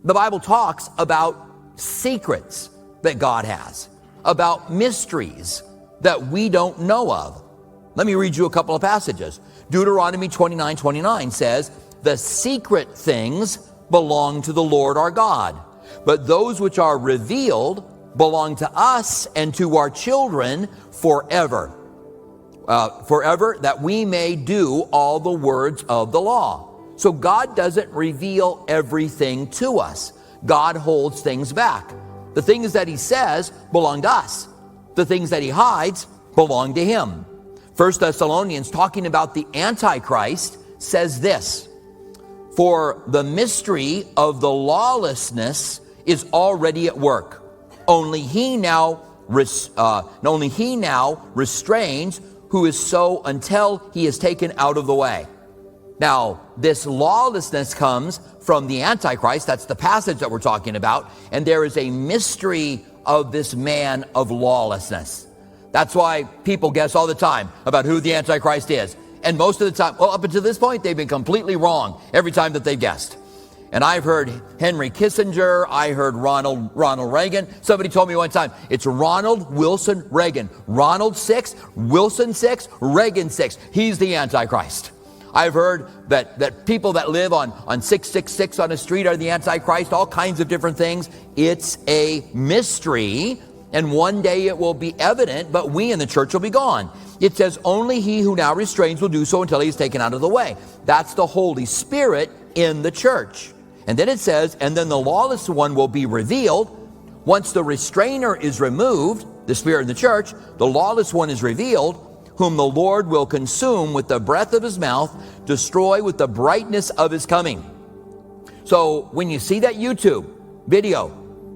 The Bible talks about secrets that God has, about mysteries that we don't know of. Let me read you a couple of passages. Deuteronomy 29:29 says, "The secret things belong to the Lord our God, but those which are revealed belong to us and to our children forever, that we may do all the words of the law." So God doesn't reveal everything to us. God holds things back. The things that he says belong to us. The things that he hides belong to him. 1 Thessalonians, talking about the Antichrist, says this, "For the mystery of the lawlessness is already at work. Only he now restrains, who is so until he is taken out of the way." Now, this lawlessness comes from the Antichrist. That's the passage that we're talking about. And there is a mystery of this man of lawlessness. That's why people guess all the time about who the Antichrist is. And most of the time, well, up until this point, they've been completely wrong every time that they've guessed. And I've heard Henry Kissinger, I heard Ronald Reagan. Somebody told me one time, it's Ronald Wilson Reagan. Ronald 6, Wilson 6, Reagan 6. He's the Antichrist. I've heard that people that live on 666 on a street are the Antichrist, all kinds of different things. It's a mystery, and one day it will be evident, but we in the church will be gone. It says, only he who now restrains will do so until he is taken out of the way. That's the Holy Spirit in the church. And then it says, and then the lawless one will be revealed. Once the restrainer is removed, the spirit in the church, the lawless one is revealed, whom the Lord will consume with the breath of his mouth, destroy with the brightness of his coming. So when you see that YouTube video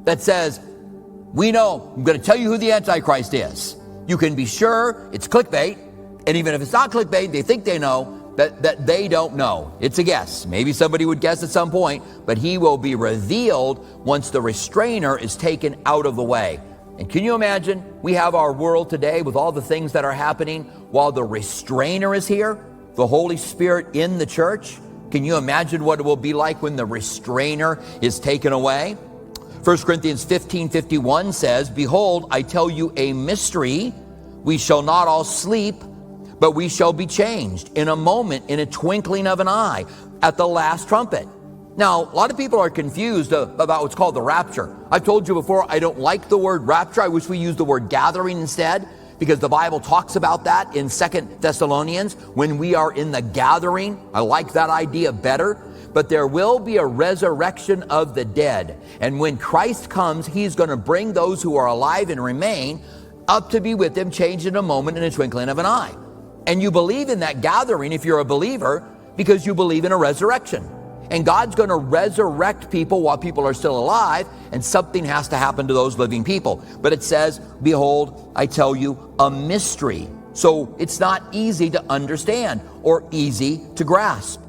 that says, we know, I'm going to tell you who the Antichrist is, you can be sure it's clickbait. And even if it's not clickbait, they think they know that they don't know. It's a guess. Maybe somebody would guess at some point, but he will be revealed once the restrainer is taken out of the way. And can you imagine, we have our world today with all the things that are happening while the restrainer is here, the Holy Spirit in the church. Can you imagine what it will be like when the restrainer is taken away? 1 Corinthians 15:51 says, behold, I tell you a mystery. We shall not all sleep, but we shall be changed in a moment, in a twinkling of an eye, at the last trumpet. Now, a lot of people are confused about what's called the rapture. I've told you before, I don't like the word rapture. I wish we used the word gathering instead, because the Bible talks about that in 2 Thessalonians, when we are in the gathering. I like that idea better. But there will be a resurrection of the dead. And when Christ comes, he's going to bring those who are alive and remain up to be with him, changed in a moment, in a twinkling of an eye. And you believe in that gathering if you're a believer, because you believe in a resurrection. And God's going to resurrect people while people are still alive, and something has to happen to those living people. But it says, behold, I tell you a mystery. So it's not easy to understand or easy to grasp.